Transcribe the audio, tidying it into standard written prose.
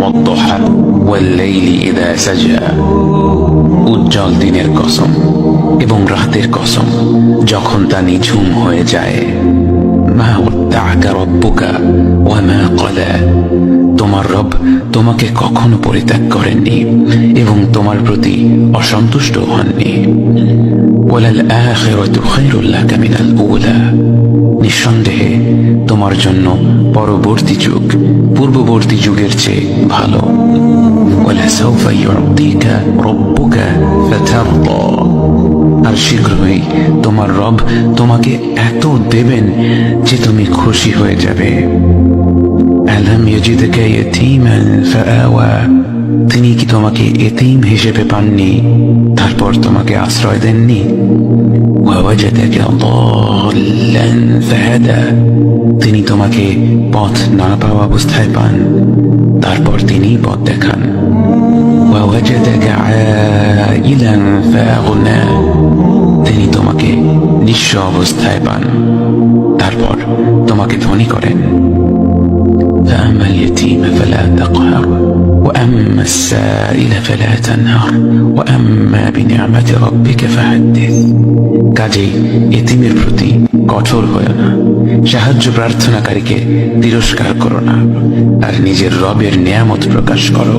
والضحى والليل إذا سجى উজ্জ্বল দিনের কসম এবং রাতের কসম যখন তা নিঝুম হয়ে যায়। মা ওয়াদ্দাআকা রাব্বুকা ওয়া মা ক্বালা, তোমার রব তোমাকে কখনো পরিত্যাগ করেননি এবং তোমার প্রতি অসন্তুষ্ট হননি। ওয়ালাল আখিরাতু খায়রুল লাকা মিনাল উলা, নিঃসন্দেহে তোমার জন্য পরবর্তী যুগ পূর্ববর্তী যুগের চেয়ে ভালো। ওয়ালাসাউফা ইউতিকা রাব্বুকা ফাতারদা, আর শীঘ্রই তোমার রব তোমাকে এত দেবেন যে তুমি খুশি হয়ে যাবে। আলাম ইয়াজিদকা ইয়াতীমান ফাআওয়া, তিনি কি তোমাকে এতিম হিসেবে পাননি তারপর তোমাকে আশ্রয় দেননি? ওয়াওয়াজাদাকা দাল্লান ফাহাদা, তিনি তোমাকে পথ না পাওয়া অবস্থায় পান তারপর তিনি পথ দেখান। ওয়াওয়াজাদাকা আইলান ফাআগনা, তিনি তোমাকে নিঃস্ব অবস্থায় পান তারপর তোমাকে ধনী করেন। فأما اليتيم فلا تقهر وأما السائل فلا تنهر وأما بنعمة ربك فحدث, কাজেই এতিমের প্রতি কঠোর হয়ো না, সাহায্য প্রার্থনাকারীকে তিরস্কার করো না, আর নিজের রবের নিয়ামত প্রকাশ করো।